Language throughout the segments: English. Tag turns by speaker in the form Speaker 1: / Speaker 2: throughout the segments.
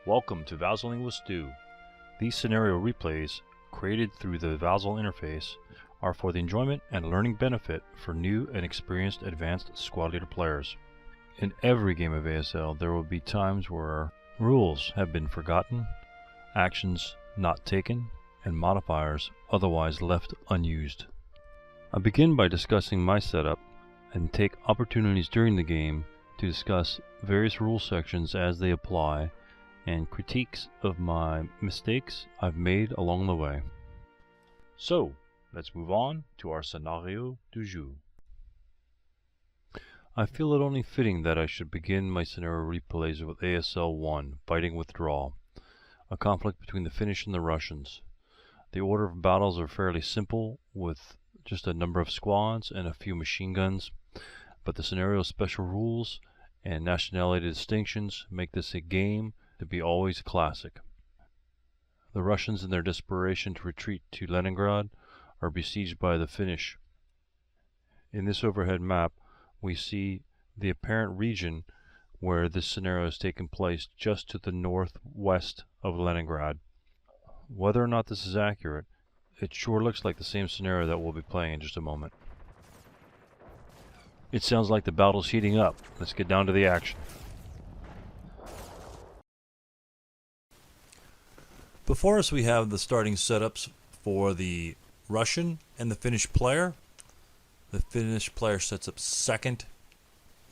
Speaker 1: Welcome to VASLing with Stu. These scenario replays, created through the VASL interface, are for the enjoyment and learning benefit for new and experienced advanced squad leader players. In every game of ASL, there will be times where rules have been forgotten, actions not taken, and modifiers otherwise left unused. I begin by discussing my setup and take opportunities during the game to discuss various rule sections as they apply and critiques of my mistakes I've made along the way. So, let's move on to our scenario du jour. I feel it only fitting that I should begin my scenario replays with ASL 1, Fighting Withdrawal, a conflict between the Finnish and the Russians. The order of battles are fairly simple, with just a number of squads and a few machine guns, but the scenario's special rules and nationality distinctions make this a game to be always classic. The Russians, in their desperation to retreat to Leningrad, are besieged by the Finnish. In this overhead map, we see the apparent region where this scenario has taken place just to the northwest of Leningrad. Whether or not this is accurate, it sure looks like the same scenario that we'll be playing in just a moment. It sounds like the battle's heating up. Let's get down to the action. Before us we have the starting setups for the Russian and the Finnish player. The Finnish player sets up second,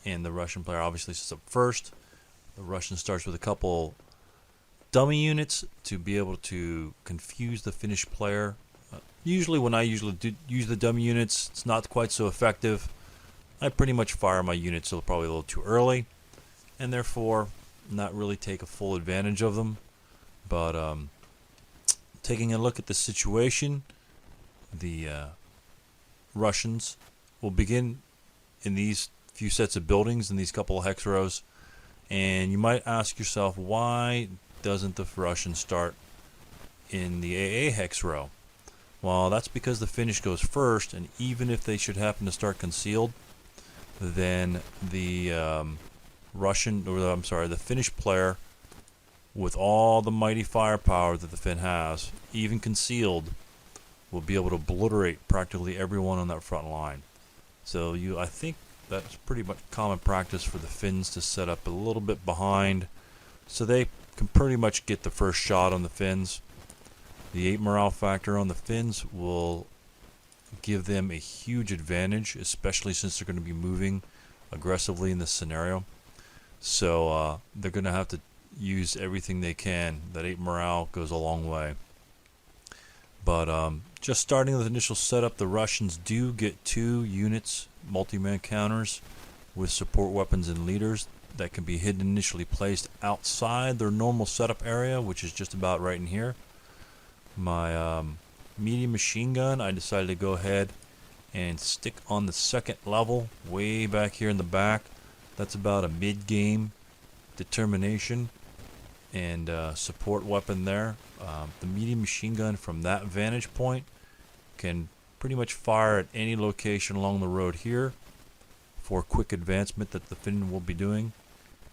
Speaker 1: and the Russian player obviously sets up first. The Russian starts with a couple dummy units to be able to confuse the Finnish player. Usually when I use the dummy units, it's not quite so effective. I pretty much fire my units so probably a little too early, and therefore not really take a full advantage of them. But taking a look at the situation, the Russians will begin in these few sets of buildings in these couple of hex rows, and you might ask yourself, why doesn't the Russian start in the AA hex row? Well, that's because the Finnish goes first, and even if they should happen to start concealed, then the the Finnish player, with all the mighty firepower that the Finn has, even concealed, will be able to obliterate practically everyone on that front line. So I think that's pretty much common practice for the Finns to set up a little bit behind, so they can pretty much get the first shot on the Finns. The 8 morale factor on the Finns will give them a huge advantage, especially since they're going to be moving aggressively in this scenario. So they're going to have to use everything they can. That 8 morale goes a long way. But just starting with the initial setup, the Russians do get 2 units, multi-man counters, with support weapons and leaders that can be hidden initially placed outside their normal setup area, which is just about right in here. My medium machine gun, I decided to go ahead and stick on the second level, way back here in the back. That's about a mid-game determination and support weapon there. The medium machine gun from that vantage point can pretty much fire at any location along the road here for quick advancement that the Finn will be doing,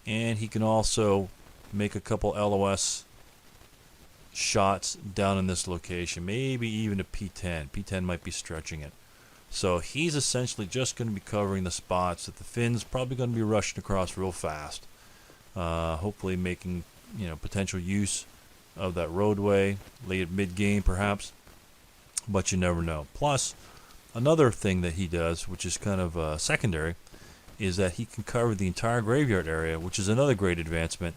Speaker 1: and he can also make a couple LOS shots down in this location, maybe even a P10. P10 might be stretching it. So he's essentially just going to be covering the spots that the Finns probably going to be rushing across real fast, hopefully making potential use of that roadway late mid-game perhaps, but you never know. Plus, another thing that he does, which is kind of secondary, is that he can cover the entire graveyard area, which is another great advancement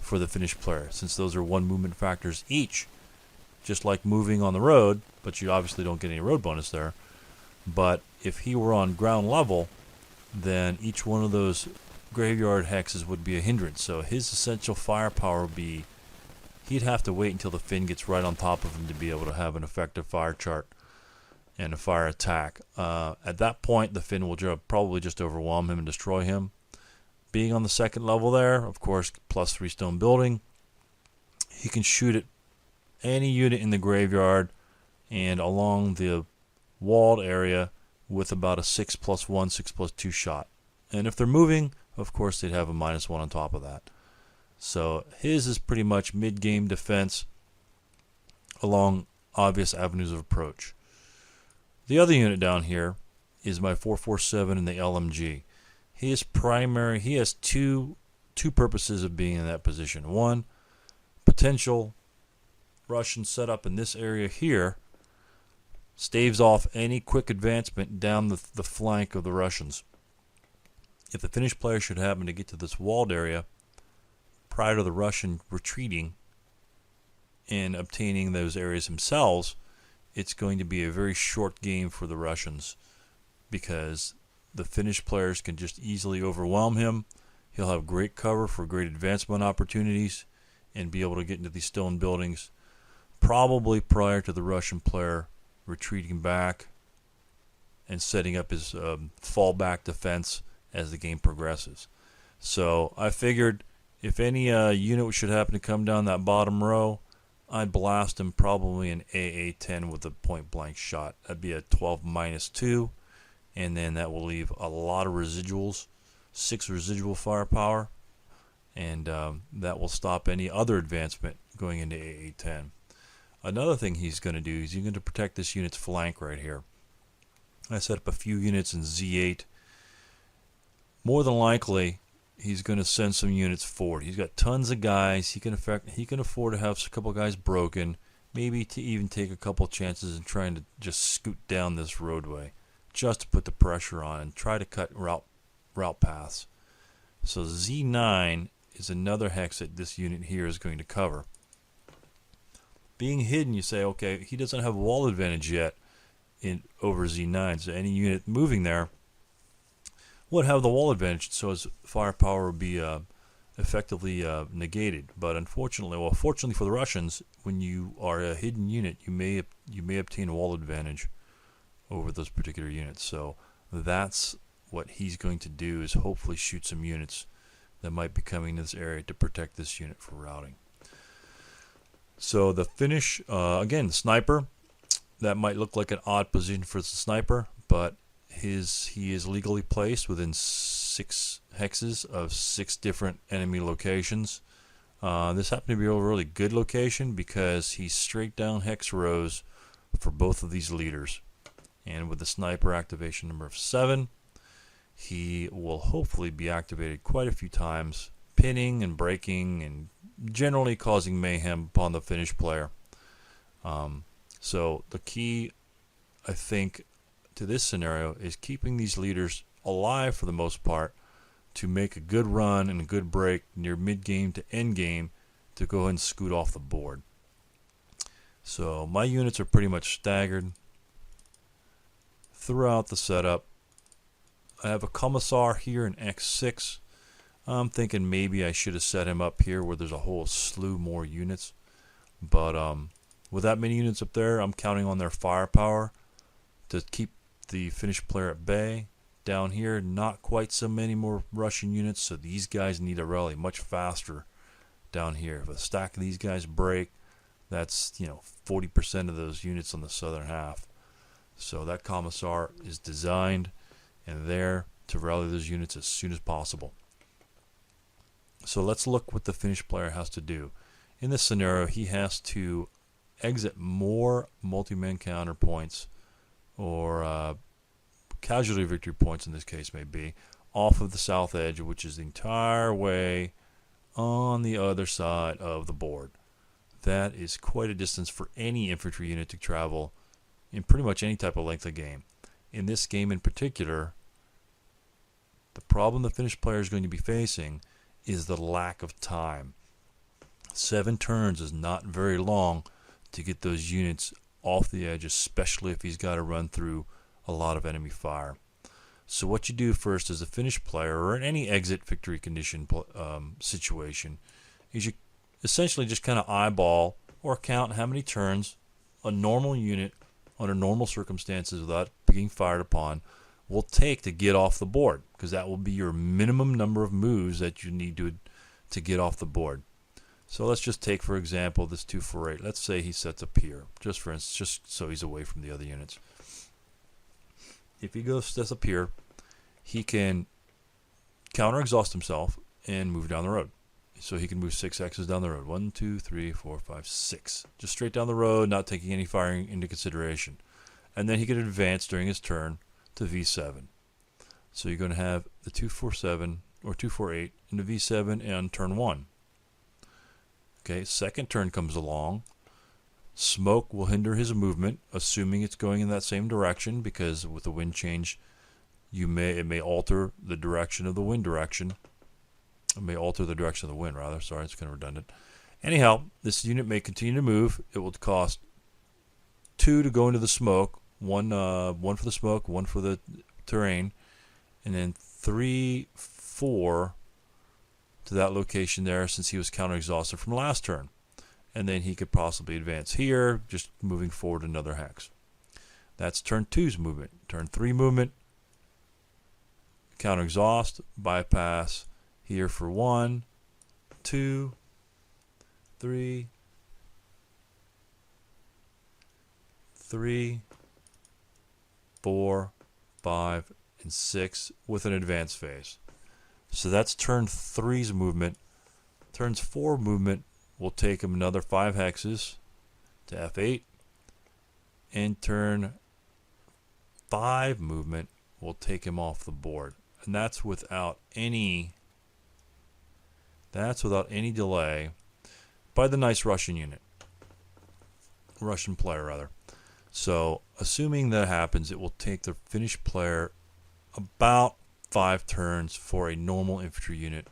Speaker 1: for the Finnish player, since those are 1 movement factors each, just like moving on the road, but you obviously don't get any road bonus there. But if he were on ground level, then each one of those graveyard hexes would be a hindrance. So his essential firepower would be, he'd have to wait until the Finn gets right on top of him to be able to have an effective fire chart and a fire attack. At that point, the Finn will probably just overwhelm him and destroy him. Being on the second level there, of course, +3 stone building, he can shoot at any unit in the graveyard and along the walled area with about a 6+1, 6+2 shot. And if they're moving, of course, they'd have a -1 on top of that. So his is pretty much mid-game defense along obvious avenues of approach. The other unit down here is my 447 in the LMG. He has two purposes of being in that position. One, potential Russian setup in this area here staves off any quick advancement down the flank of the Russians. If the Finnish player should happen to get to this walled area prior to the Russian retreating and obtaining those areas themselves, it's going to be a very short game for the Russians, because the Finnish players can just easily overwhelm him. He'll have great cover for great advancement opportunities and be able to get into these stone buildings probably prior to the Russian player retreating back and setting up his fallback defense as the game progresses. So I figured if any unit should happen to come down that bottom row, I'd blast him probably an AA-10 with a point-blank shot. That'd be a 12-2, and then that will leave a lot of residuals, 6 residual firepower, and that will stop any other advancement going into AA-10. Another thing he's going to do is he's going to protect this unit's flank right here. I set up a few units in Z8. More than likely, he's going to send some units forward. He's got tons of guys. He can afford to have a couple guys broken, maybe to even take a couple chances in trying to just scoot down this roadway, just to put the pressure on and try to cut route paths. So Z9 is another hex that this unit here is going to cover. Being hidden, you say, okay, he doesn't have wall advantage yet over Z9, so any unit moving there would have the wall advantage, so his firepower would be effectively negated. But unfortunately, well, fortunately for the Russians, when you are a hidden unit, you may obtain a wall advantage over those particular units. So that's what he's going to do, is hopefully shoot some units that might be coming to this area to protect this unit for routing. So the Finnish, again, the sniper, that might look like an odd position for the sniper, but he is legally placed within 6 hexes of 6 different enemy locations. This happened to be a really good location because he's straight down hex rows for both of these leaders. And with the sniper activation number of 7, he will hopefully be activated quite a few times, pinning and breaking and generally causing mayhem upon the Finnish player. So the key, I think, to this scenario is keeping these leaders alive for the most part to make a good run and a good break near mid-game to end-game to go ahead and scoot off the board. So my units are pretty much staggered throughout the setup. I have a Commissar here in X6. I'm thinking maybe I should have set him up here where there's a whole slew more units. But with that many units up there, I'm counting on their firepower to keep the Finnish player at bay. Down here, not quite so many more Russian units, so these guys need a rally much faster down here. If a stack of these guys break, that's 40% of those units on the southern half. So that Commissar is designed and there to rally those units as soon as possible. So let's look what the Finnish player has to do. In this scenario, he has to exit more multi-man counter points, or casualty victory points in this case may be, off of the south edge, which is the entire way on the other side of the board. That is quite a distance for any infantry unit to travel in pretty much any type of length of game. In this game in particular, the problem the Finnish player is going to be facing is the lack of time. 7 turns is not very long to get those units off the edge, especially if he's got to run through a lot of enemy fire. So what you do first as a Finnish player, or in any exit victory condition situation, is you essentially just kind of eyeball or count how many turns a normal unit under normal circumstances without being fired upon will take to get off the board, because that will be your minimum number of moves that you need to get off the board. So let's just take, for example, this 248. Let's say he sets up here, just for instance, just so he's away from the other units. If he sets up here, he can counter exhaust himself and move down the road. So he can move 6 X's down the road. 1, 2, 3, 4, 5, 6. Just straight down the road, not taking any firing into consideration. And then he can advance during his turn to V7. So you're going to have the 247 or 248 into V7 on turn 1. Okay, second turn comes along. Smoke will hinder his movement, assuming it's going in that same direction, because with the wind change, it may alter the direction of the wind direction. It may alter the direction of the wind, rather. Sorry, it's kind of redundant. Anyhow, this unit may continue to move. It will cost 2 to go into the smoke, one for the smoke, 1 for the terrain, and then 3, 4 to that location there, since he was counter-exhausted from last turn. And then he could possibly advance here, just moving forward another hex. That's turn 2's movement. Turn 3 movement, counter-exhaust, bypass here for 1, 2, 3, 4, 5, and 6 with an advance phase. So that's turn 3's movement. Turn's 4 movement will take him another 5 hexes to F8. And turn 5 movement will take him off the board. And that's without any delay by the nice Russian player rather. So assuming that happens, it will take the Finnish player about 5 turns for a normal infantry unit,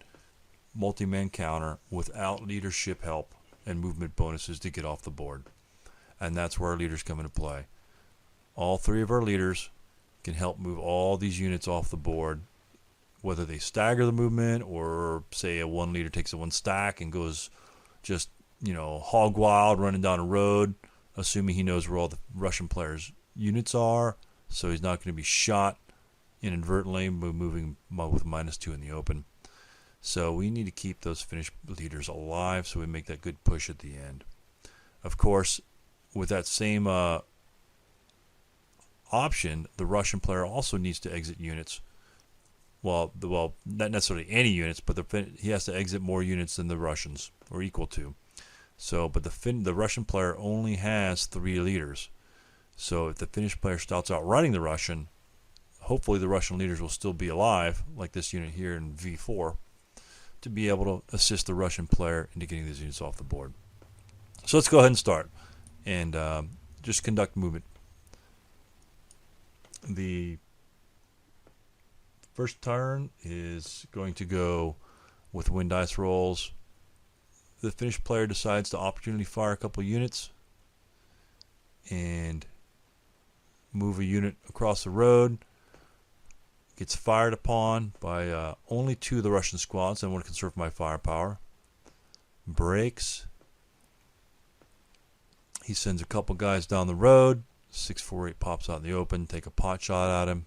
Speaker 1: multi-man counter, without leadership help and movement bonuses to get off the board. And that's where our leaders come into play. All 3 of our leaders can help move all these units off the board, whether they stagger the movement or say a 1 leader takes a 1 stack and goes just, hog wild running down a road, assuming he knows where all the Russian players' units are, so he's not going to be shot inadvertently moving with -2 in the open. So we need to keep those Finnish leaders alive so we make that good push at the end. Of course, with that same option, the Russian player also needs to exit units. Well, not necessarily any units, but he has to exit more units than the Russians, or equal to. So, but the Russian player only has 3 leaders. So if the Finnish player starts out running the Russian, hopefully the Russian leaders will still be alive, like this unit here in V4, to be able to assist the Russian player into getting these units off the board. So let's go ahead and start, and just conduct movement. The first turn is going to go with wind dice rolls. The Finnish player decides to opportunity fire a couple units and move a unit across the road. Gets fired upon by only 2 of the Russian squads. I want to conserve my firepower. Breaks. He sends a couple guys down the road. 648 pops out in the open. Take a pot shot at him.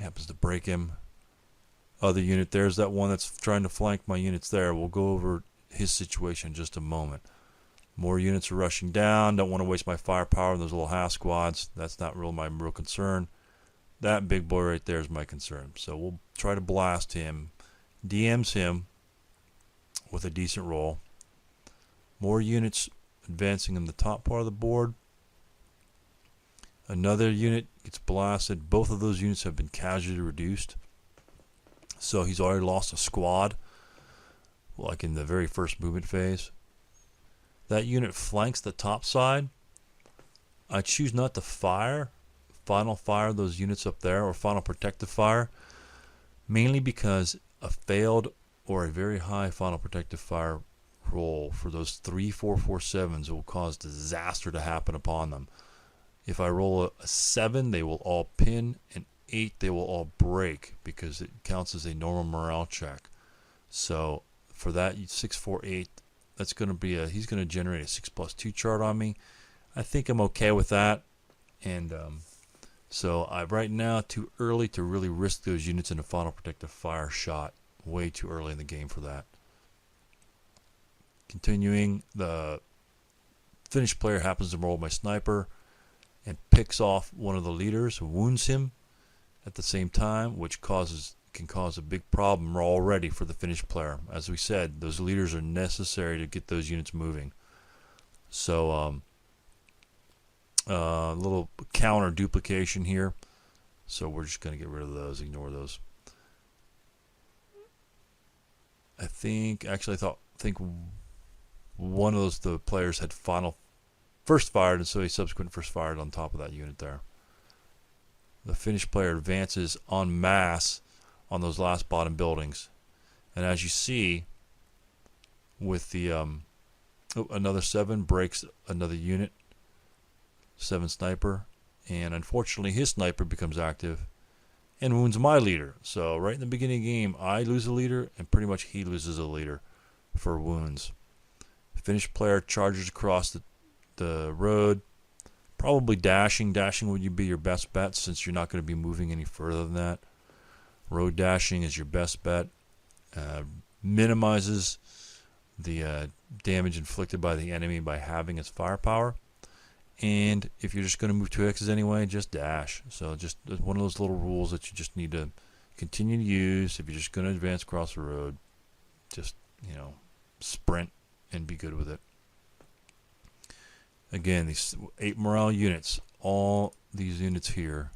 Speaker 1: Happens to break him. Other unit, there's that one that's trying to flank my units there. We'll go over his situation in just a moment. More units are rushing down. Don't want to waste my firepower in those little half squads. That's not my real concern. That big boy right there is my concern. So we'll try to blast him. DMs him with a decent roll. More units advancing in the top part of the board. Another unit gets blasted. Both of those units have been casualty reduced. So he's already lost a squad, like in the very first movement phase. That unit flanks the top side. I choose not to final fire those units up there, or final protective fire, mainly because a failed or a very high final protective fire roll for those 3 447s will cause disaster to happen upon them. If I roll a 7, they will all pin, and 8, they will all break, because it counts as a normal morale check. So for that 648, that's going to be he's going to generate a 6+2 chart on me. I think I'm okay with that, and so right now too early to really risk those units in a final protective fire shot. Way too early in the game for that. Continuing, the Finnish player happens to roll my sniper and picks off one of the leaders, wounds him at the same time, which causes can cause a big problem already for the Finnish player. As we said, those leaders are necessary to get those units moving. So a little counter duplication here. So we're just going to get rid of those, ignore those. I think one of the players had first fired, and so he subsequent first fired on top of that unit there. The Finnish player advances en masse on those last bottom buildings, and as you see, with the another 7 breaks another unit, 7 sniper, and unfortunately his sniper becomes active and wounds my leader. So right in the beginning of the game, I lose a leader, and pretty much he loses a leader for wounds. Finnish player charges across the road, probably dashing. Dashing would be your best bet since you're not going to be moving any further than that. Road dashing is your best bet. Minimizes the damage inflicted by the enemy by having its firepower. And if you're just going to move 2 X's anyway, just dash. So just one of those little rules that you just need to continue to use. If you're just going to advance across the road, just, sprint and be good with it. Again, these 8 morale units, all these units here,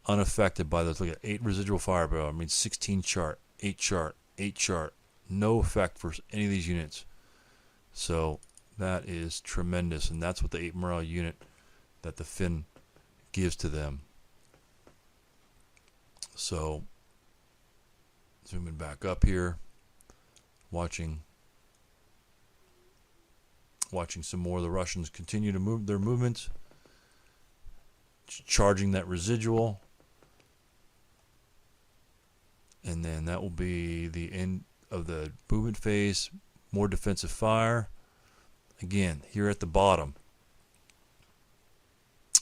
Speaker 1: unaffected by those. Look at 8 residual firepower. I mean 16 chart, 8 chart, 8 chart. No effect for any of these units. So that is tremendous, and that's what the 8 morale unit that the Finn gives to them. So zooming back up here, watching some more of the Russians continue to move their movements, charging that residual, and then that will be the end of the movement phase. More defensive fire. Again, here at the bottom,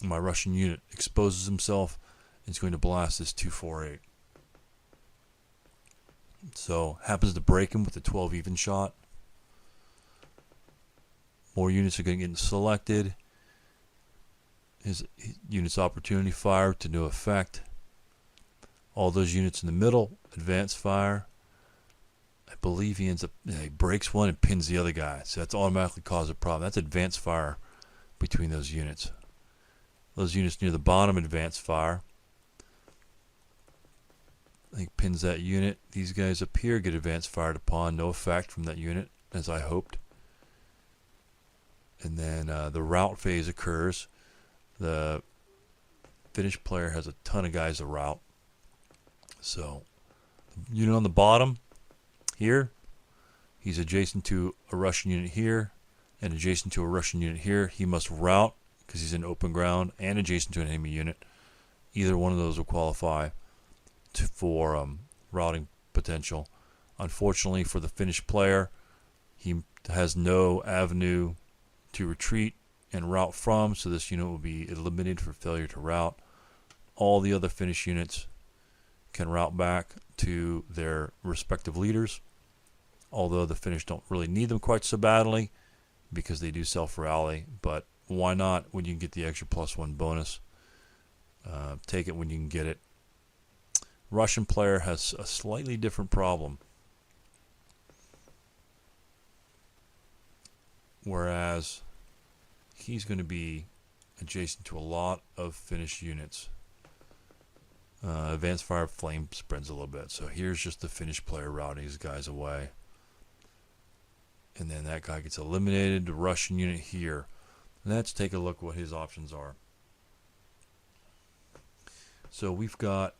Speaker 1: my Russian unit exposes himself and is going to blast this 248. So happens to break him with the 12 even shot. More units are going to get selected. His unit's opportunity fire to no effect. All those units in the middle, advanced fire. I believe he breaks one and pins the other guy. So that's automatically causes a problem. That's advanced fire between those units. Those units near the bottom, advanced fire. I think pins that unit. These guys up here get advanced fired upon. No effect from that unit, as I hoped. And then the rout phase occurs. The Finnish player has a ton of guys to rout. So, the unit on the bottom here, he's adjacent to a Russian unit here and adjacent to a Russian unit here. He must rout because he's in open ground and adjacent to an enemy unit. Either one of those will qualify for routing potential. Unfortunately for the Finnish player, he has no avenue to retreat and rout from, so this unit will be eliminated for failure to rout. All the other Finnish units can rout back to their respective leaders, although the Finnish don't really need them quite so badly because they do self-rally, but why not when you can get the extra +1 bonus? Take it when you can get it. Russian player has a slightly different problem. Whereas he's going to be adjacent to a lot of Finnish units. Advanced fire flame spreads a little bit. So here's just the Finnish player routing these guys away. And then that guy gets eliminated. The Russian unit here. Let's take a look what his options are. So we've got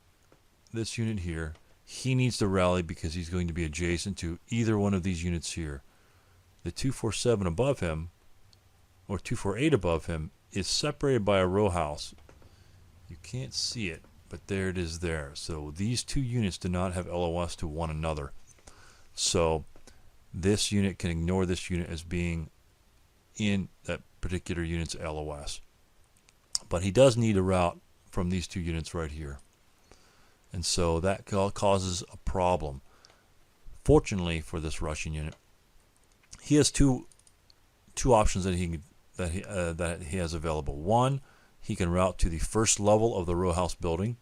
Speaker 1: this unit here. He needs to rally because he's going to be adjacent to either one of these units here. The 247 above him, or 248 above him, is separated by a row house. You can't see it, but there it is there. So these two units do not have LOS to one another. So this unit can ignore this unit as being in that particular unit's LOS. But he does need a route from these two units right here. And so that causes a problem. Fortunately for this Russian unit, he has two options that he has available. One, he can route to the first level of the row house building,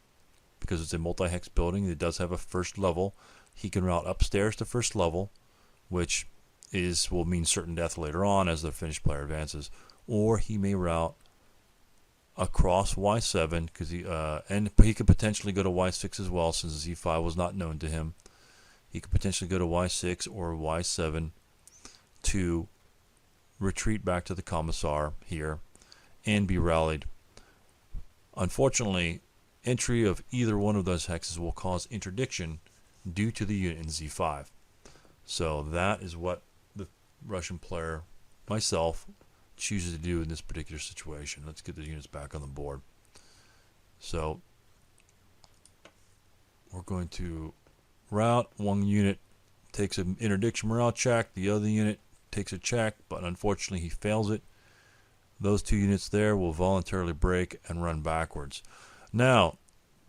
Speaker 1: because it's a multi-hex building. It does have a first level. He can route upstairs to first level, which will mean certain death later on as the Finnish player advances. Or he may route across Y7 because he could potentially go to Y6 as well, since Z5 was not known to him. He could potentially go to Y6 or Y7 to retreat back to the Commissar here and be rallied. Unfortunately, entry of either one of those hexes will cause interdiction due to the unit in Z5. So that is what the Russian player, myself, chooses to do in this particular situation. Let's get the units back on the board. So we're going to route. One unit takes an interdiction morale check. The other unit takes a check, but unfortunately he fails it. Those two units there will voluntarily break and run backwards. Now,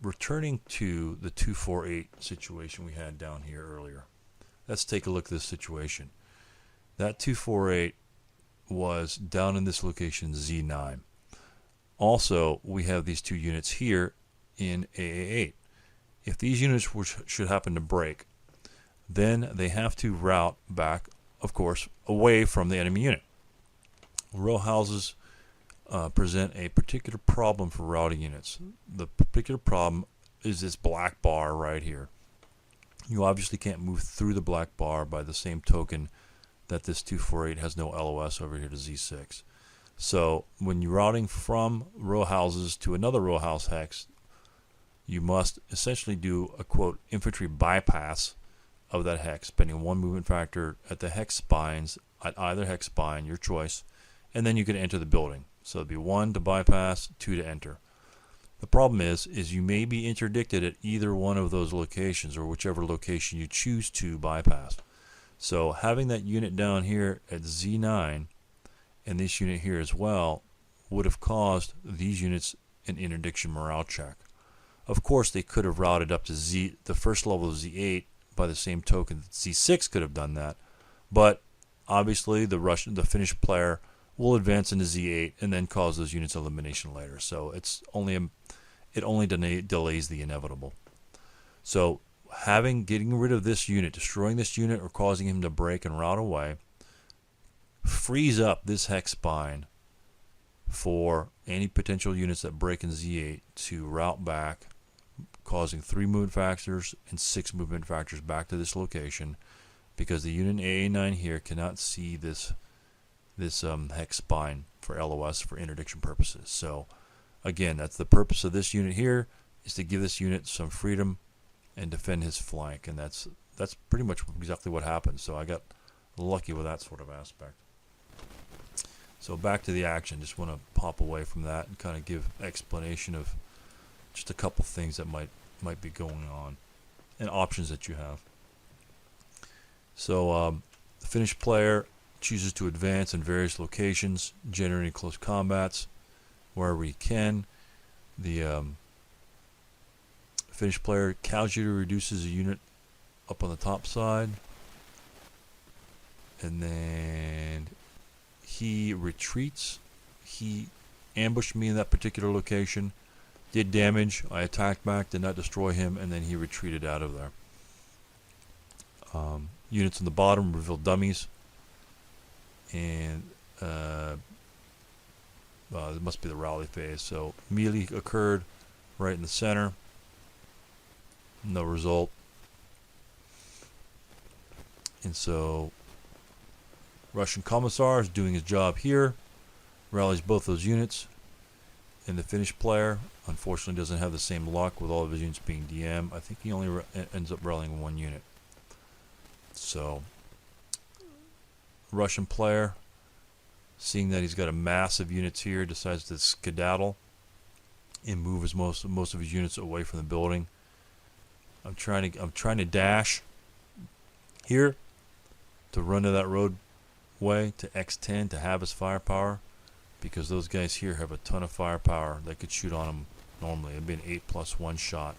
Speaker 1: returning to the 248 situation we had down here earlier. Let's take a look at this situation. That 248 was down in this location Z9. Also, we have these two units here in AA8. If these units should happen to break, then they have to route back, of course, away from the enemy unit. Row houses present a particular problem for routing units. The particular problem is this black bar right here. You obviously can't move through the black bar. By the same token that this 248 has no LOS over here to Z6. So when you're routing from row houses to another row house hex, you must essentially do a quote infantry bypass of that hex, spending one movement factor at the hex spines, at either hex spine, your choice, and then you can enter the building. So it'd be 1 to bypass, 2 to enter. The problem is you may be interdicted at either one of those locations, or whichever location you choose to bypass. So having that unit down here at Z9 and this unit here as well would have caused these units an interdiction morale check. Of course, they could have routed up to the first level of Z8 by the same token that Z6 could have done that, but obviously the Finnish player will advance into Z8 and then cause those units elimination later. So it only delays the inevitable. So getting rid of this unit, destroying this unit, or causing him to break and route away, frees up this hex spine for any potential units that break in Z8 to route back, causing 3 movement factors and 6 movement factors back to this location, because the unit in AA9 here cannot see this hex spine for LOS for interdiction purposes. So again, that's the purpose of this unit here, is to give this unit some freedom and defend his flank, and that's pretty much exactly what happened. So I got lucky with that sort of aspect. So back to the action. Just want to pop away from that and kind of give explanation of just a couple things that might be going on and options that you have. So the Finnish player chooses to advance in various locations, generating close combats wherever he can. The Finnish player casually reduces a unit up on the top side, and then he retreats. He ambushed me in that particular location, did damage. I attacked back, did not destroy him, and then he retreated out of there. Units on the bottom reveal dummies, and it must be the rally phase. So melee occurred right in the center. No result. And so Russian Commissar is doing his job here, rallies both those units, and the Finnish player unfortunately doesn't have the same luck with all of his units being DM. I think he only ends up rallying one unit. So Russian player, seeing that he's got a mass of units here, decides to skedaddle and move most of his units away from the building. I'm trying to dash here to run to that roadway to X10 to have his firepower, because those guys here have a ton of firepower that could shoot on him normally. It'd be an 8+1 shot,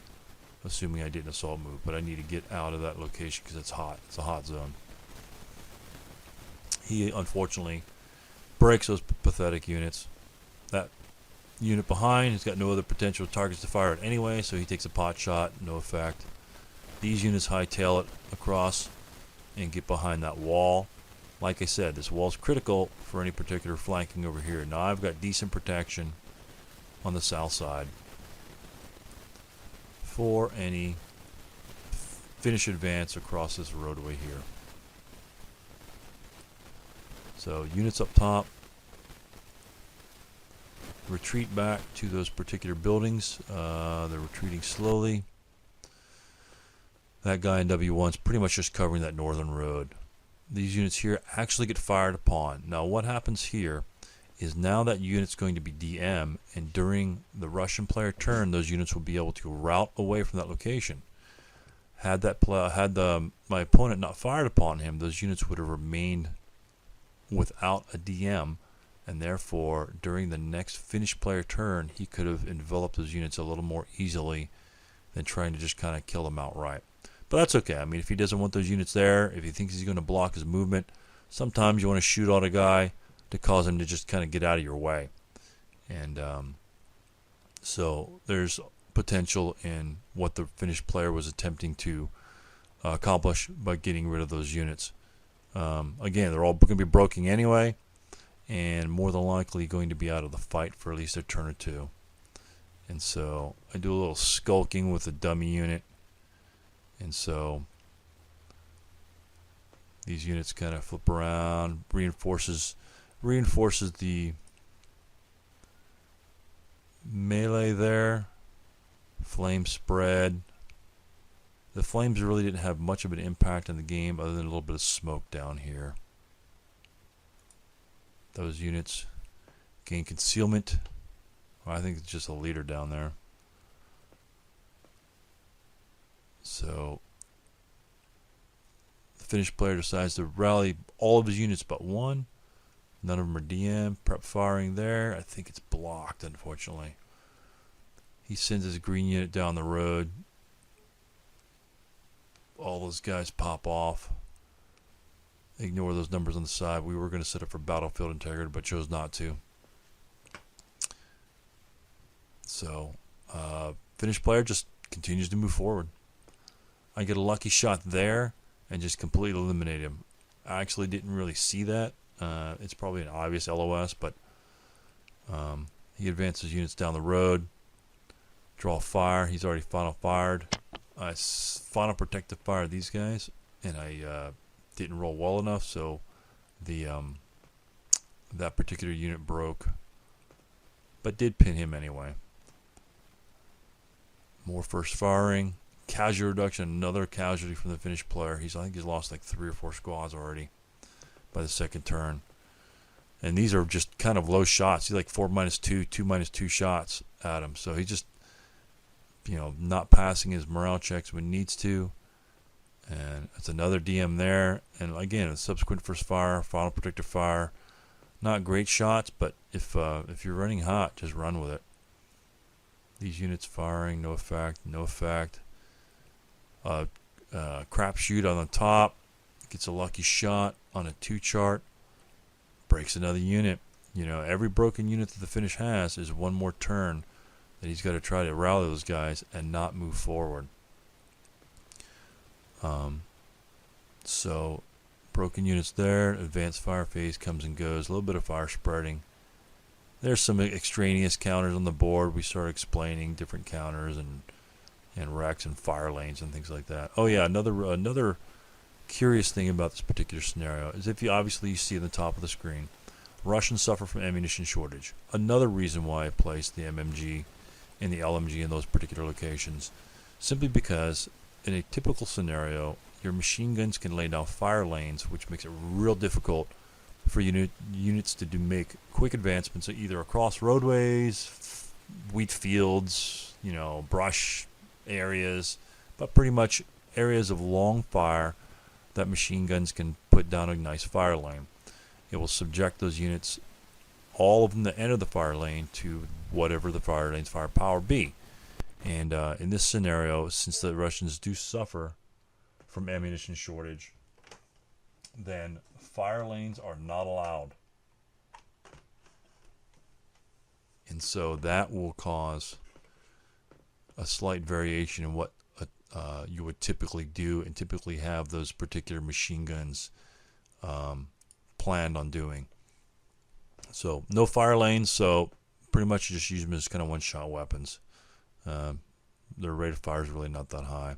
Speaker 1: assuming I did an assault move, but I need to get out of that location because it's hot. It's a hot zone. He unfortunately breaks those pathetic units. That unit behind. He's got no other potential targets to fire at anyway, so he takes a pot shot, no effect. These units hightail it across and get behind that wall. Like I said, this wall is critical for any particular flanking over here. Now I've got decent protection on the south side for any Finnish advance across this roadway here. So units up top, retreat back to those particular buildings. They're retreating slowly. That guy in W1 is pretty much just covering that northern road. These units here actually get fired upon. Now what happens here is now that unit's going to be DM, and during the Russian player turn, those units will be able to route away from that location. Had my opponent not fired upon him, those units would have remained without a DM, and therefore during the next Finnish player turn, he could have enveloped those units a little more easily than trying to just kind of kill them outright. But that's okay. I mean, if he doesn't want those units there, if he thinks he's going to block his movement, sometimes you want to shoot out a guy to cause him to just kind of get out of your way. And so there's potential in what the Finnish player was attempting to accomplish by getting rid of those units. Again, they're all going to be broken anyway, and more than likely going to be out of the fight for at least a turn or two. And so I do a little skulking with a dummy unit. And so these units kind of flip around, reinforces the melee there. Flame spread. The flames really didn't have much of an impact on the game other than a little bit of smoke down here. Those units gain concealment. Well, I think it's just a leader down there. So the Finnish player decides to rally all of his units but one. None of them are DM. Prep firing there. I think it's blocked, unfortunately. He sends his green unit down the road. All those guys pop off. Ignore those numbers on the side. We were going to set up for battlefield integrity, but chose not to. So, Finnish player just continues to move forward. I get a lucky shot there and just completely eliminate him. I actually didn't really see that. It's probably an obvious LOS, but he advances units down the road. Draw fire. He's already final fired. I final protective fire these guys, and I didn't roll well enough, so the that particular unit broke, but did pin him anyway. More first firing. Casualty reduction, another casualty from the Finnish player. I think he's lost like 3 or 4 squads already by the second turn. And these are just kind of low shots. He's like 4-2, 2-2 shots at him. So he just, not passing his morale checks when he needs to. And it's another DM there. And again, a subsequent first fire, final protective fire. Not great shots, but if you're running hot, just run with it. These units firing, no effect, no effect. Crapshoot on the top, gets a lucky shot on a 2 chart, breaks another unit. Every broken unit that the Finnish has is one more turn that he's got to try to rally those guys and not move forward. So broken units there. Advanced fire phase comes and goes. A little bit of fire spreading. There's some extraneous counters on the board. We start explaining different counters and wrecks and fire lanes and things like that. Oh yeah, another curious thing about this particular scenario is if you see at the top of the screen, Russians suffer from ammunition shortage. Another reason why I placed the MMG and the LMG in those particular locations, simply because in a typical scenario, your machine guns can lay down fire lanes, which makes it real difficult for units to make quick advancements either across roadways, wheat fields, brush areas, but pretty much areas of long fire that machine guns can put down a nice fire lane. It will subject those units, all of them that enter the fire lane, to whatever the fire lane's firepower be. And in this scenario, since the Russians do suffer from ammunition shortage, then fire lanes are not allowed. And so that will cause a slight variation in what you would typically do and typically have those particular machine guns planned on doing. So no fire lanes, so pretty much just use them as kind of one-shot weapons. Their rate of fire is really not that high.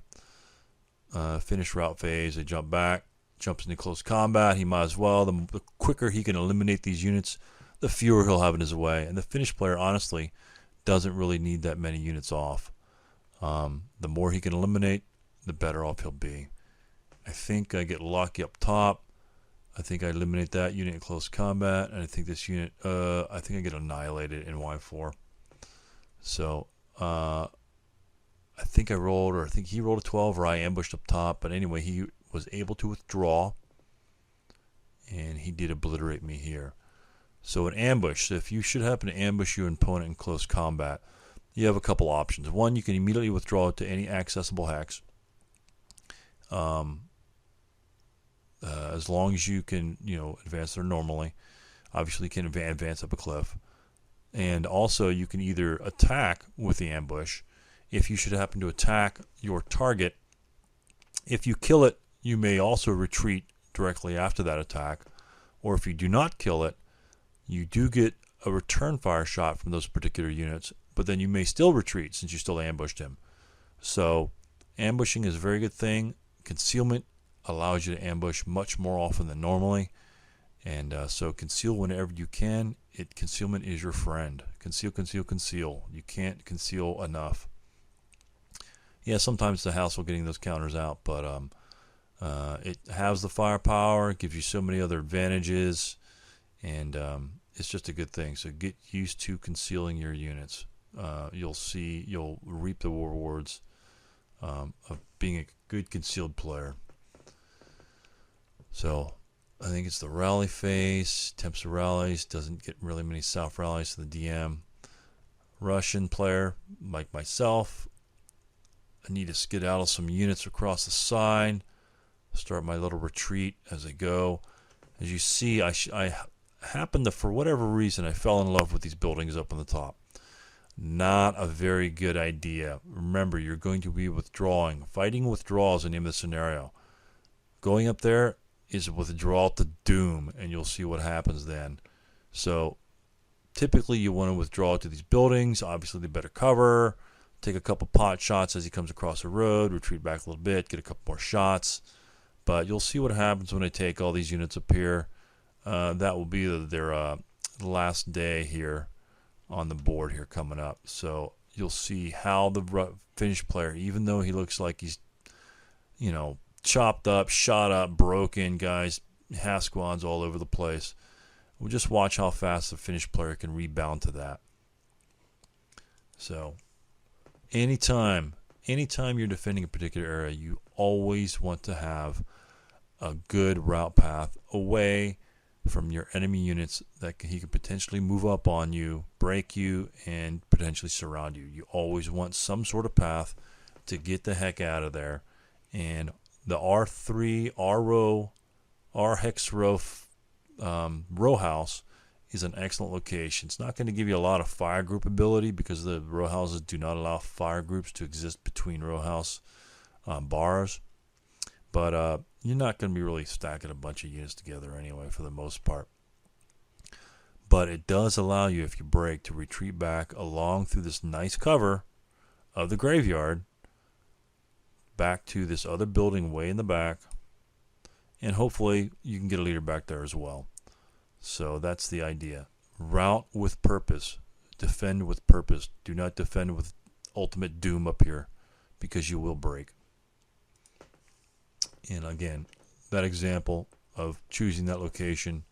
Speaker 1: Finish route phase, they jump back, jumps into close combat. He might as well. The quicker he can eliminate these units, the fewer he'll have in his way. And the finish player, honestly, doesn't really need that many units off. The more he can eliminate, the better off he'll be. I think I get lucky up top. I think I eliminate that unit in close combat, and I think this unit, I think I get annihilated in Y4. So, I think I rolled, or I think he rolled a 12, or I ambushed up top. But anyway, he was able to withdraw, and he did obliterate me here. So an ambush, if you should happen to ambush your opponent in close combat, you have a couple options. One, you can immediately withdraw to any accessible hex. As long as you can, advance there normally. Obviously, you can advance up a cliff. And also, you can either attack with the ambush. If you should happen to attack your target, if you kill it, you may also retreat directly after that attack. Or if you do not kill it, you do get a return fire shot from those particular units, but then you may still retreat since you still ambushed him. So, ambushing is a very good thing. Concealment allows you to ambush much more often than normally, and so conceal whenever you can. Concealment is your friend. Conceal, conceal, conceal. You can't conceal enough. Yeah, sometimes it's a hassle getting those counters out, but it has the firepower. It gives you so many other advantages, and it's just a good thing. So get used to concealing your units. You'll reap the rewards of being a good concealed player. So I think it's the rally phase. Attempts to rallies, doesn't get really many self rallies to the DM. Russian player like myself, I need to skedaddle some units across the side. Start my little retreat as I go. As you see, I happened to, for whatever reason, I fell in love with these buildings up on the top. Not a very good idea. Remember, you're going to be withdrawing. Fighting withdrawal is the name of the scenario. Going up there is a withdrawal to doom, and you'll see what happens then. So, typically you want to withdraw to these buildings. Obviously, they better cover. Take a couple pot shots as he comes across the road. Retreat back a little bit. Get a couple more shots. But you'll see what happens when I take all these units up here. That will be their last day here on the board here coming up. So you'll see how the finished player, even though he looks like he's, chopped up, shot up, broken, guys, half squads all over the place. We'll just watch how fast the finished player can rebound to that. So anytime you're defending a particular area, you always want to have a good route path away from your enemy units that he could potentially move up on you, break you, and potentially surround you. You always want some sort of path to get the heck out of there. And the R3, R hex row house is an excellent location. It's not going to give you a lot of fire group ability because the row houses do not allow fire groups to exist between row house bars. But you're not going to be really stacking a bunch of units together anyway for the most part. But it does allow you, if you break, to retreat back along through this nice cover of the graveyard back to this other building way in the back. And hopefully you can get a leader back there as well. So that's the idea. Route with purpose. Defend with purpose. Do not defend with ultimate doom up here because you will break. And again, that example of choosing that location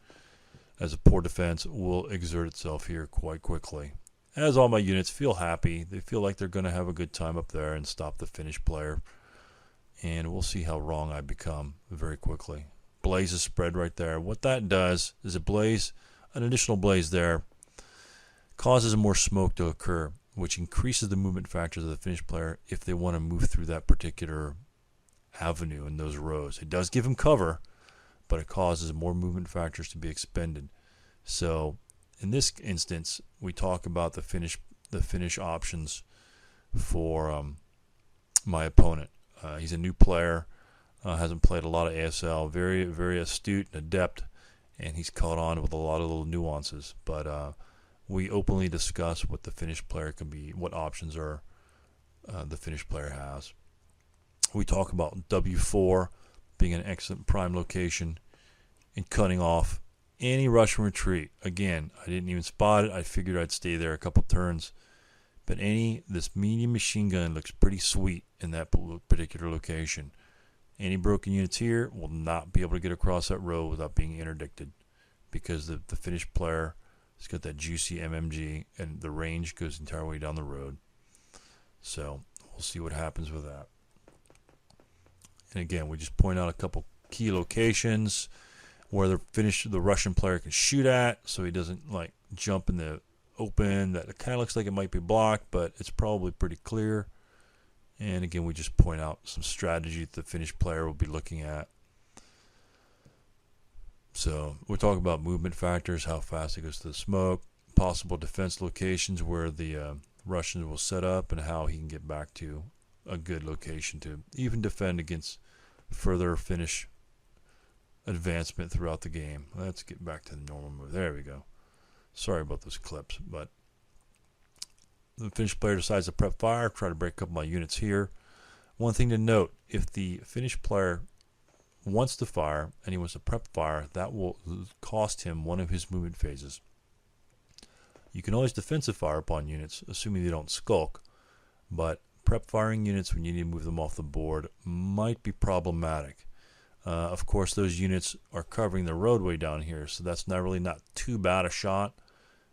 Speaker 1: as a poor defense will exert itself here quite quickly. As all my units feel happy, they feel like they're going to have a good time up there and stop the finished player. And we'll see how wrong I become very quickly. Blaze is spread right there. What that does is an additional blaze there, causes more smoke to occur, which increases the movement factors of the finished player if they want to move through that particular avenue in those rows. It does give him cover, but it causes more movement factors to be expended. So In this instance, we talk about the finish options for my opponent. He's a new player, hasn't played a lot of ASL, very, very astute and adept, and he's caught on with a lot of little nuances. But we openly discuss what the finished player can be, what options are the finished player has. We talk about W4 being an excellent prime location and cutting off any rush and retreat. Again, I didn't even spot it. I figured I'd stay there a couple turns. But this medium machine gun looks pretty sweet in that particular location. Any broken units here will not be able to get across that road without being interdicted, because the finished player has got that juicy MMG and the range goes the entire way down the road. So we'll see what happens with that. And again, we just point out a couple key locations where the Russian player can shoot at, so he doesn't like jump in the open. That kind of looks like it might be blocked, but it's probably pretty clear. And again, we just point out some strategy that the finished player will be looking at. So we're talking about movement factors, how fast it goes to the smoke, possible defense locations where the Russians will set up, and how he can get back to a good location to even defend against further finish advancement throughout the game. Let's get back to the normal move. There we go. Sorry about those clips, but the finished player decides to prep fire, try to break up my units here. One thing to note, if the finished player wants to fire and he wants to prep fire, that will cost him one of his movement phases. You can always defensive fire upon units, assuming they don't skulk, but prep firing units when you need to move them off the board might be problematic. Of course, those units are covering the roadway down here, so that's not too bad a shot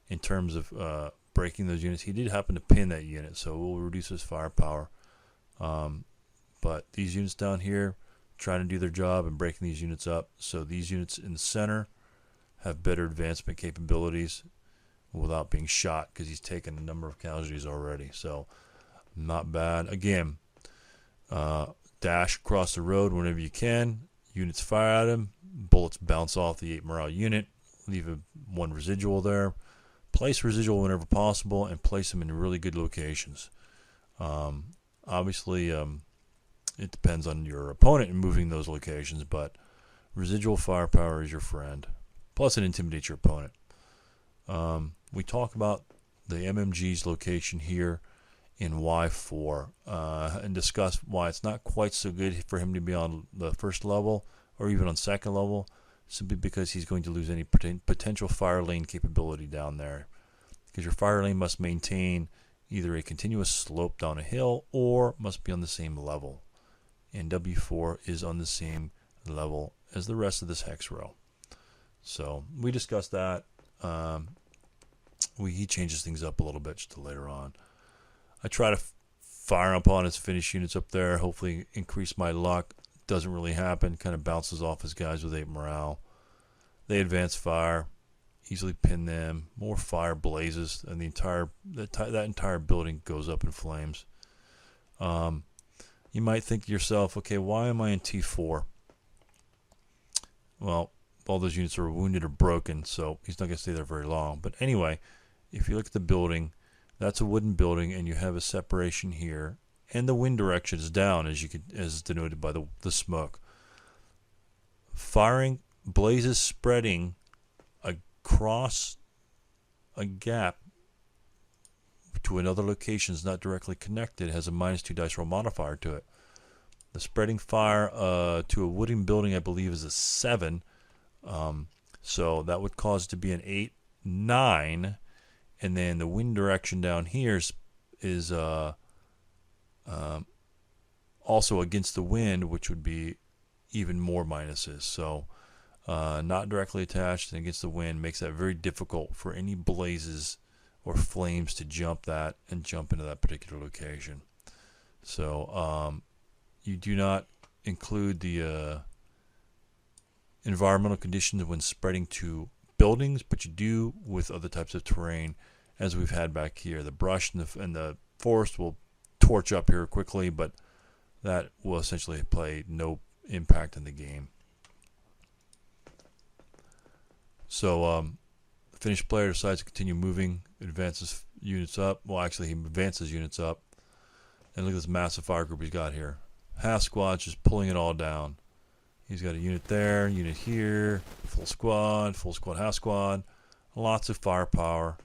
Speaker 1: in terms of breaking those units. He did happen to pin that unit, so it will reduce his firepower. But these units down here trying to do their job and breaking these units up, so these units in the center have better advancement capabilities without being shot, because he's taken a number of casualties already. So not bad. Again, dash across the road whenever you can. Units fire at him, bullets bounce off the 8 morale unit, leave one residual there. Place residual whenever possible, and place them in really good locations. Obviously, it depends on your opponent in moving those locations, but residual firepower is your friend. Plus, it intimidates your opponent. We talk about the MMG's location here in Y4 and discuss why it's not quite so good for him to be on the first level or even on second level, simply because he's going to lose any potential fire lane capability down there, because your fire lane must maintain either a continuous slope down a hill or must be on the same level, and W4 is on the same level as the rest of this hex row. So we discussed that. He changes things up a little bit just later on. I try to fire up on his finish units up there, hopefully increase my luck. Doesn't really happen, kind of bounces off his guys with 8 morale. They advance fire, easily pin them, more fire blazes, and that entire building goes up in flames. You might think to yourself, okay, why am I in T4? Well, all those units are wounded or broken, so he's not going to stay there very long. But anyway, if you look at the building, that's a wooden building, and you have a separation here, and the wind direction is down, as denoted by the smoke. Firing blazes spreading across a gap to another location is not directly connected, has a -2 dice roll modifier to it. The spreading fire to a wooden building, I believe, is a 7. So that would cause it to be an 8, 9, and then the wind direction down here is also against the wind, which would be even more minuses. So not directly attached and against the wind makes that very difficult for any blazes or flames to jump into that particular location. So you do not include the environmental conditions when spreading to buildings, but you do with other types of terrain, as we've had back here. The brush and the forest will torch up here quickly, but that will essentially play no impact in the game. So Finnish player decides to continue moving, advances units up. Well, actually, he advances units up. And look at this massive fire group he's got here. Half squad's just pulling it all down. He's got a unit there, unit here, full squad, half squad. Lots of firepower.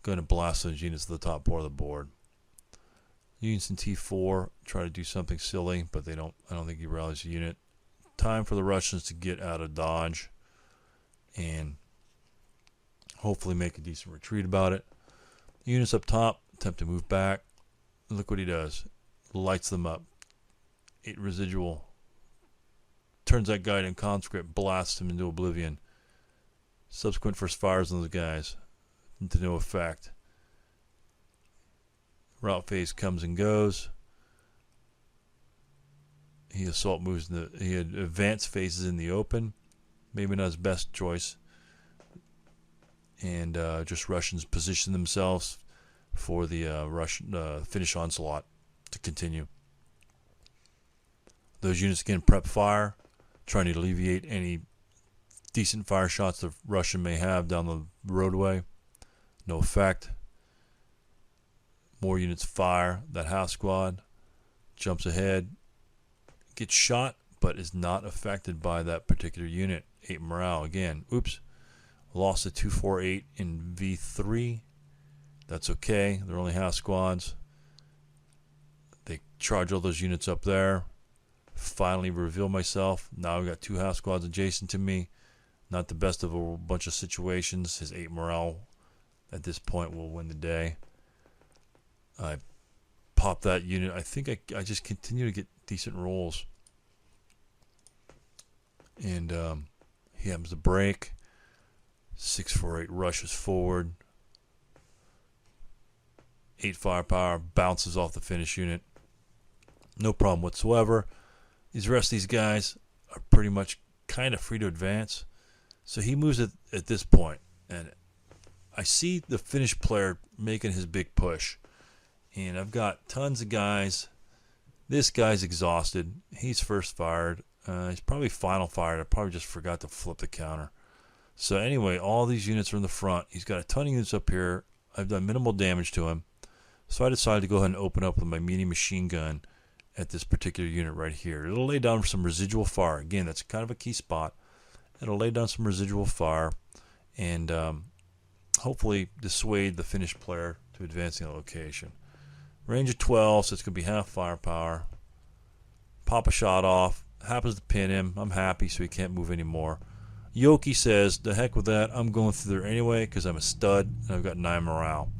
Speaker 1: Going to blast those units to the top part of the board. Units in T4 try to do something silly, but they don't. I don't think he rallies the unit. Time for the Russians to get out of dodge and hopefully make a decent retreat about it. Units up top attempt to move back. Look what he does. Lights them up. 8 residual. Turns that guy into conscript, blasts him into oblivion. Subsequent first fires on those guys to no effect. Route phase comes and goes. He assault moves in the. He had advanced phases in the open. Maybe not his best choice. And just Russians position themselves for the Finnish onslaught to continue. Those units again prep fire, trying to alleviate any decent fire shots the Russian may have down the roadway. No effect. More units fire. That half squad jumps ahead, gets shot, but is not affected by that particular unit. 8 morale again. Oops. Lost a 248 in V3. That's okay. They're only half squads. They charge all those units up there. Finally reveal myself. Now I've got 2 half squads adjacent to me. Not the best of a bunch of situations. His 8 morale at this point will win the day. I pop that unit. I think I just continue to get decent rolls. And he happens to break. 648 rushes forward. 8 firepower, bounces off the Finnish unit. No problem whatsoever. The rest of these guys are pretty much kind of free to advance. So he moves at this point, and I see the Finnish player making his big push. And I've got tons of guys. This guy's exhausted. He's first fired. He's probably final fired. I probably just forgot to flip the counter. So anyway, all these units are in the front. He's got a ton of units up here. I've done minimal damage to him. So I decided to go ahead and open up with my medium machine gun at this particular unit right here. It'll lay down some residual fire. Again, that's kind of a key spot. It'll lay down some residual fire and hopefully dissuade the Finnish player to advancing the location. Range of 12, so it's going to be half firepower. Pop a shot off. Happens to pin him. I'm happy, so he can't move anymore. Yoki says, the heck with that. I'm going through there anyway because I'm a stud and I've got 9 morale.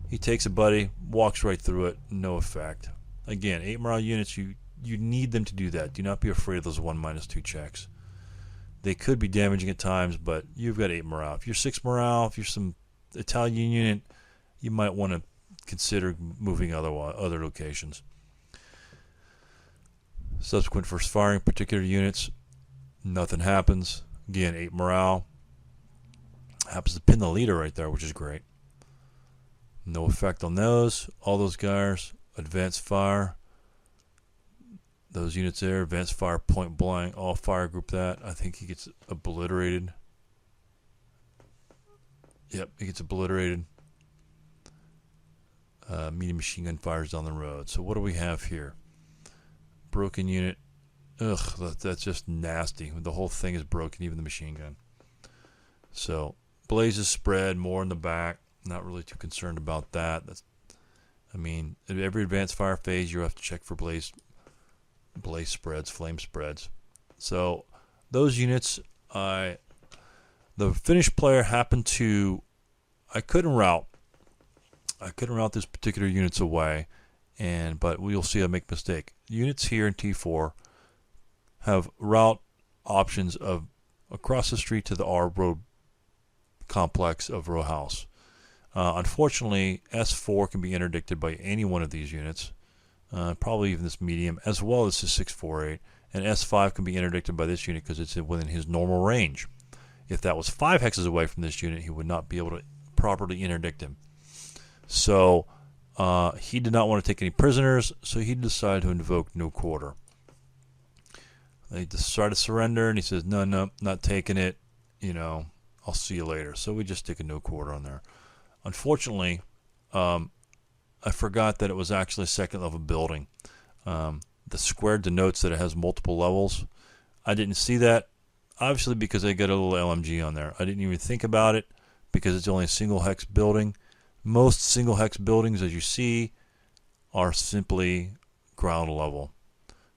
Speaker 1: He takes a buddy, walks right through it. No effect. Again, 8 morale units, you need them to do that. Do not be afraid of those 1-2 checks. They could be damaging at times, but you've got 8 morale. If you're 6 morale, if you're some Italian unit, you might want to consider moving other locations. Subsequent first firing particular units, nothing happens. Again, 8 morale. Happens to pin the leader right there, which is great. No effect on those. All those guys, advanced fire. Those units there, advanced fire, point blank, all fire group that. I think he gets obliterated. Yep, he gets obliterated. Medium machine gun fires down the road. So what do we have here? Broken unit. Ugh, that's just nasty. The whole thing is broken, even the machine gun. So blazes spread more in the back. Not really too concerned about that. I mean, at every advanced fire phase, you have to check for blaze spreads, flame spreads. So those units, the Finnish player happened to. I couldn't route this particular units away, but we'll see I make a mistake. Units here in T4 have route options of across the street to the R road complex of row house. Unfortunately, S4 can be interdicted by any one of these units, probably even this medium, as well as the 648, and S5 can be interdicted by this unit because it's within his normal range. If that was 5 hexes away from this unit, he would not be able to properly interdict him. So he did not want to take any prisoners, so he decided to invoke no quarter. They decided to surrender, and he says, no, not taking it. You know, I'll see you later. So we just stick a no quarter on there. Unfortunately, I forgot that it was actually a second level building. The square denotes that it has multiple levels. I didn't see that, obviously, because I got a little LMG on there. I didn't even think about it because it's only a single hex building. Most single hex buildings, as you see, are simply ground level.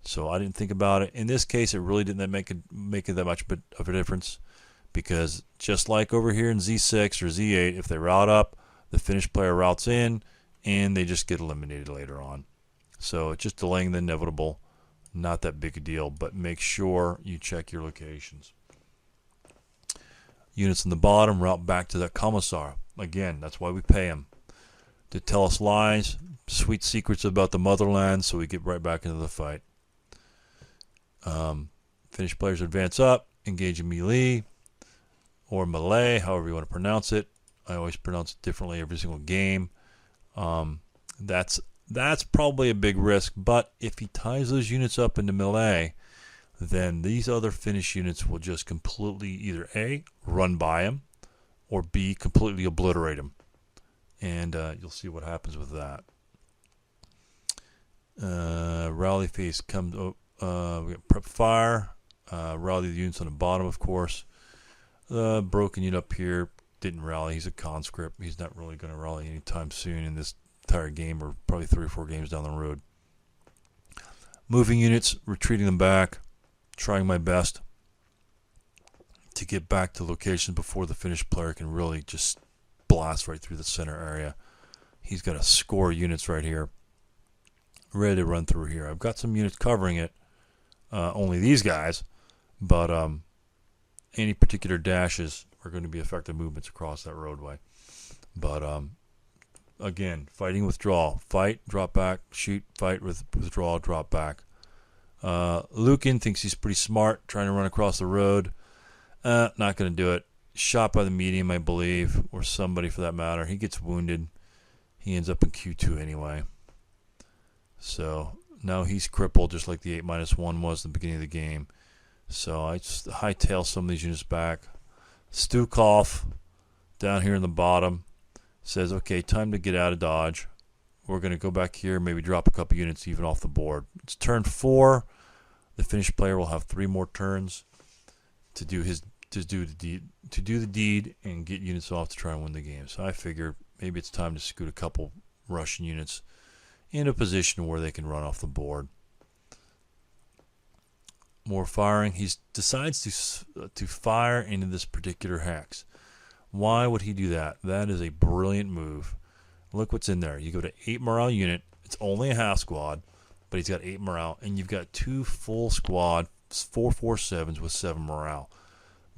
Speaker 1: So I didn't think about it. In this case, it really didn't make it that much of a difference, because just like over here in Z6 or Z8, if they route up, the finished player routes in, and they just get eliminated later on. So it's just delaying the inevitable. Not that big a deal, but make sure you check your locations. Units in the bottom route back to that commissar. Again, that's why we pay them, to tell us lies, sweet secrets about the motherland, so we get right back into the fight. Finished players advance up, engage in melee or melee, however you want to pronounce it. I always pronounce it differently every single game. That's probably a big risk, but if he ties those units up into melee, then these other finished units will just completely either A, run by him, or B, completely obliterate him. And you'll see what happens with that. Rally phase comes. We got prep fire. Rally the units on the bottom, of course. Broken unit up here didn't rally. He's a conscript. He's not really going to rally anytime soon in this entire game, or probably 3 or 4 games down the road. Moving units, retreating them back. Trying my best to get back to location before the finished player can really just blast right through the center area. He's got a score of units right here, ready to run through here. I've got some units covering it, only these guys, but any particular dashes are going to be effective movements across that roadway. But again, fighting withdrawal, fight, drop back, shoot, fight with withdrawal, drop back. Lucan thinks he's pretty smart, trying to run across the road. Not going to do it. Shot by the medium, I believe, or somebody for that matter. He gets wounded. He ends up in Q2 anyway. So now he's crippled, just like the 8-1 was at the beginning of the game. So I just hightail some of these units back. Stukov, down here in the bottom, says, okay, time to get out of Dodge. We're going to go back here, maybe drop a couple units even off the board. It's turn 4. The finished player will have 3 more turns to do the deed and get units off to try and win the game. So I figure maybe it's time to scoot a couple Russian units in a position where they can run off the board. More firing. He decides to fire into this particular hex. Why would he do that? That is a brilliant move. Look what's in there. You go to 8 morale unit. It's only a half squad, but he's got 8 morale, and you've got 2 full squad 447s with 7 morale.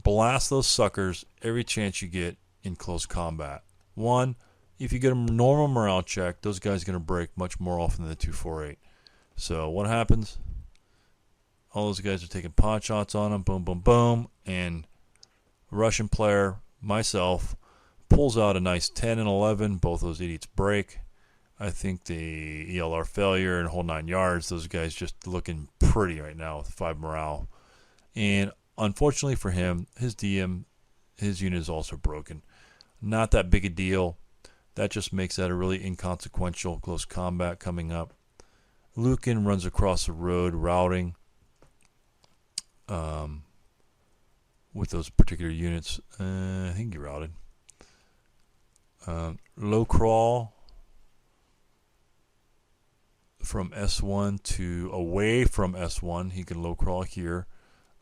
Speaker 1: Blast those suckers every chance you get in close combat. 1, if you get a normal morale check, those guys are going to break much more often than the 248. So what happens? All those guys are taking pot shots on them. Boom, boom, boom. And Russian player, myself, pulls out a nice 10 and 11. Both those idiots break. I think the ELR failure and whole 9 yards. Those guys just looking pretty right now with 5 morale. And unfortunately for him, his DM, his unit is also broken. Not that big a deal. That just makes that a really inconsequential close combat coming up. Lucan runs across the road routing with those particular units. I think he routed. Low crawl from S1 to away from S1. He can low crawl here.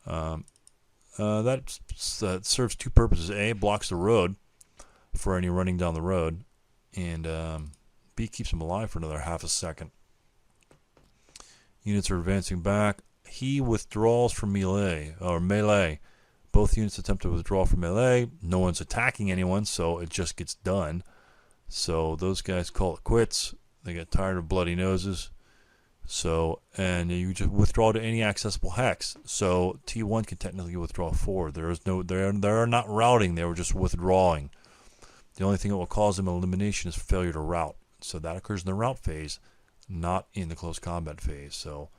Speaker 1: That serves 2 purposes. A, blocks the road for any running down the road, and B, keeps him alive for another half a second. Units are advancing back. He withdraws from melee. Both units attempt to withdraw from melee. No one's attacking anyone, so it just gets done. So those guys call it quits. They get tired of bloody noses. So, and you just withdraw to any accessible hex. So T1 can technically withdraw forward. They're not routing. They were just withdrawing. The only thing that will cause them elimination is failure to route. So that occurs in the route phase, not in the close combat phase. So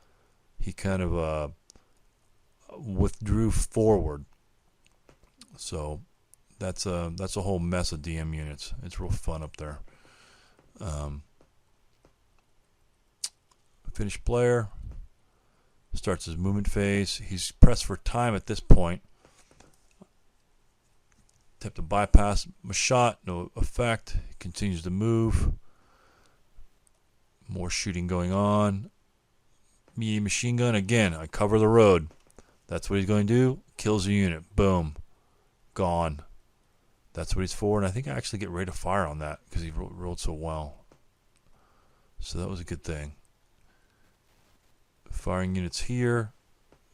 Speaker 1: he kind of withdrew forward. So that's a whole mess of DM units. It's real fun up there. Finished player starts his movement phase. He's pressed for time at this point. Attempt to bypass my shot, no effect. He continues to move. More shooting going on. Medium machine gun again. I cover the road. That's what he's going to do. Kills a unit. Boom. Gone. That's what he's for. And I think I actually get ready to fire on that because he rolled so well. So that was a good thing. Firing units here.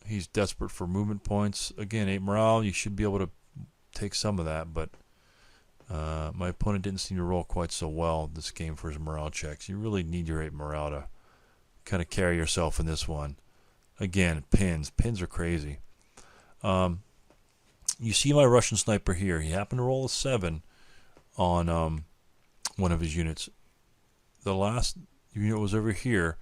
Speaker 1: He's desperate for movement points. Again, 8 morale. You should be able to take some of that, but my opponent didn't seem to roll quite so well this game for his morale checks. You really need your 8 morale to kind of carry yourself in this one. Again, pins. Pins are crazy. You see my Russian sniper here. He happened to roll a 7 on one of his units. The last unit was over here.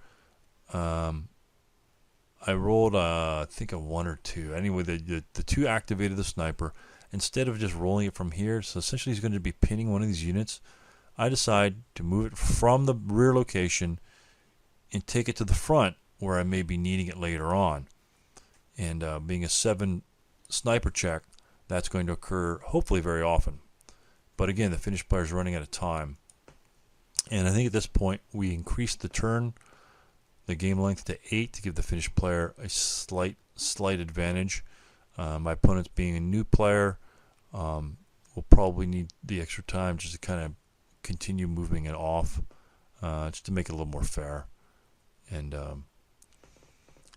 Speaker 1: I rolled, I think, a 1 or 2. Anyway, the 2 activated the sniper. Instead of just rolling it from here, so essentially he's going to be pinning one of these units, I decide to move it from the rear location and take it to the front where I may be needing it later on. And being a 7 sniper check, that's going to occur hopefully very often. But again, the finished player is running out of time. And I think at this point we increased the game length to 8 to give the finished player a slight advantage. My opponent's being a new player, will probably need the extra time just to kind of continue moving it off, just to make it a little more fair. And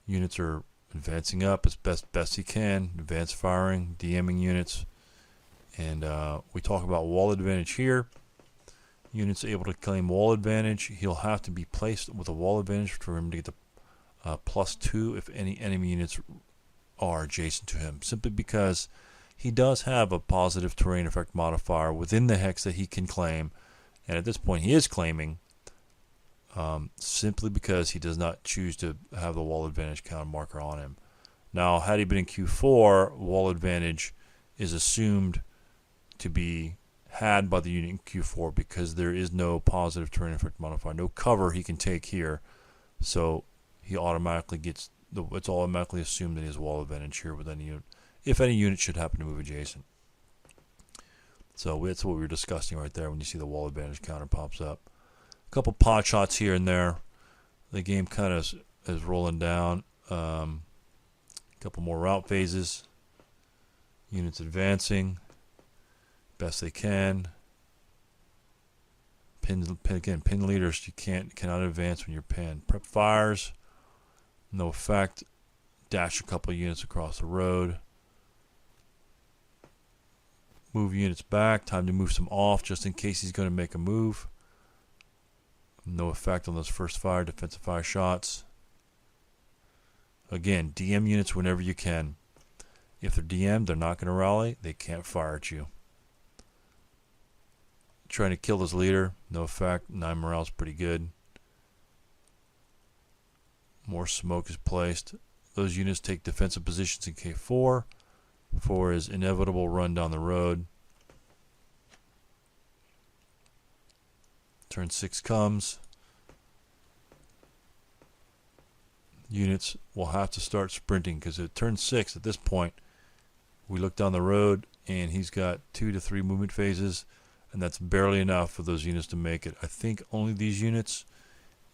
Speaker 1: units are advancing up as best he can, advanced firing, DMing units, and we talk about wall advantage here. Units able to claim wall advantage. He'll have to be placed with a wall advantage for him to get the +2 if any enemy units are adjacent to him, simply because he does have a positive terrain effect modifier within the hex that he can claim, and at this point he is claiming, simply because he does not choose to have the wall advantage counter marker on him. Now, had he been in Q4, wall advantage is assumed to be had by the unit in Q4 because there is no positive terrain effect modifier, no cover he can take here, so he automatically gets it's automatically assumed that he has wall advantage here with any unit, if any unit should happen to move adjacent. So that's what we were discussing right there when you see the wall advantage counter pops up. A couple pot shots here and there. The game kind of is rolling down. A couple more route phases. Units advancing best they can. Pin leaders, you cannot advance when you're pinned. Prep fires. No effect. Dash a couple of units across the road. Move units back. Time to move some off just in case he's going to make a move. No effect on those first fire, defensive fire shots. Again, DM units whenever you can. If they're DM'd, they're not going to rally. They can't fire at you. Trying to kill this leader. No effect. 9 morale is pretty good. More smoke is placed. Those units take defensive positions in K4 for his inevitable run down the road. Turn 6 comes. Units will have to start sprinting because at turn 6, at this point, we look down the road and he's got 2 to 3 movement phases, and that's barely enough for those units to make it. I think only these units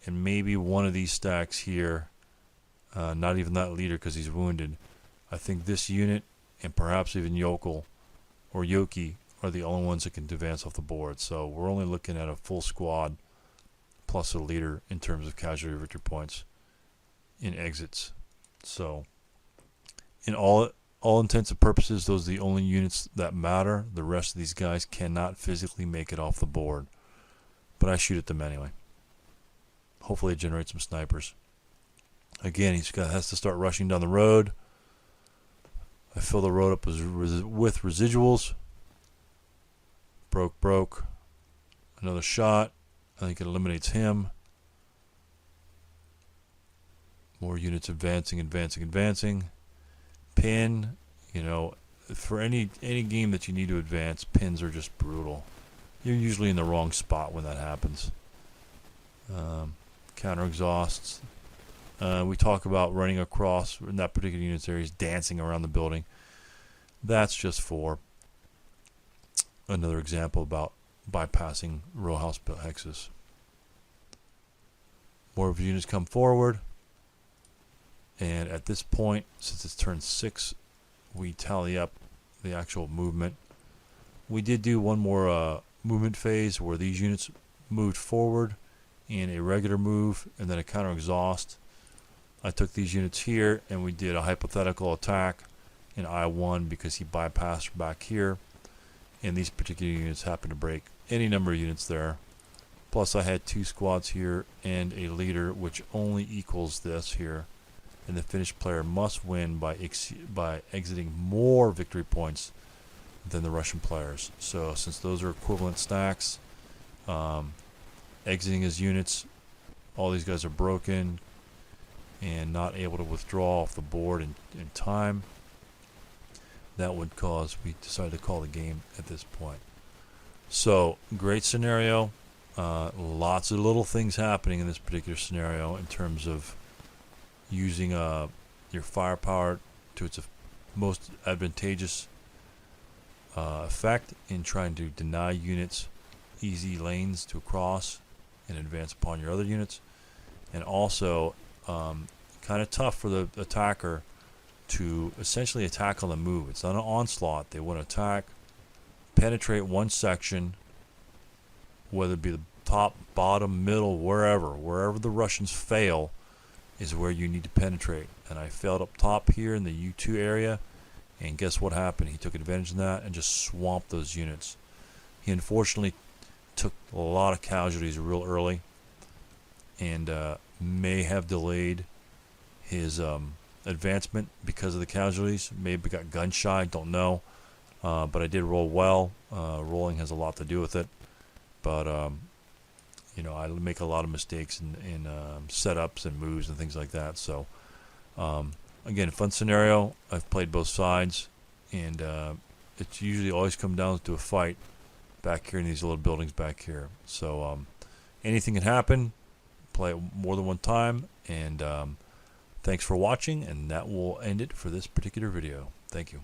Speaker 1: and maybe one of these stacks here, not even that leader because he's wounded. I think this unit and perhaps even Yokel or Yoki are the only ones that can advance off the board. So we're only looking at a full squad plus a leader in terms of casualty victory points in exits. So in all intents and purposes, those are the only units that matter. The rest of these guys cannot physically make it off the board, but I shoot at them anyway. Hopefully it generates some snipers. Again, has to start rushing down the road. I fill the road up with residuals. Broke. Another shot. I think it eliminates him. More units advancing. Pin, for any game that you need to advance, pins are just brutal. You're usually in the wrong spot when that happens. Counter exhausts. We talk about running across in that particular unit's areas, dancing around the building. That's just for another example about bypassing row house hexes. More of the units come forward, and at this point, since it's turn 6, we tally up the actual movement. We did do one more movement phase where these units moved forward in a regular move and then a counter exhaust. I took these units here and we did a hypothetical attack in I1 because he bypassed back here, and these particular units happened to break any number of units there. Plus I had 2 squads here and a leader, which only equals this here, and the finished player must win by exiting more victory points than the Russian players. So since those are equivalent stacks, exiting his units, all these guys are broken and not able to withdraw off the board in time. That would cause we decided to call the game at this point. So great scenario. Lots of little things happening in this particular scenario in terms of using your firepower to its most advantageous effect in trying to deny units easy lanes to cross and advance upon your other units, and also kind of tough for the attacker to essentially attack on the move. It's not an onslaught. They want to attack, penetrate one section, whether it be the top, bottom, middle, wherever the Russians fail is where you need to penetrate. And I failed up top here in the U2 area, and guess what happened? He took advantage of that and just swamped those units. He unfortunately took a lot of casualties real early and may have delayed his advancement because of the casualties. Maybe got gun shy, don't know. But I did roll well. Rolling has a lot to do with it. But you know, I make a lot of mistakes in setups and moves and things like that. So again, fun scenario. I've played both sides, and it's usually always come down to a fight back here in these little buildings back here. So anything can happen. Play it more than one time, and thanks for watching, and that will end it for this particular video. Thank you.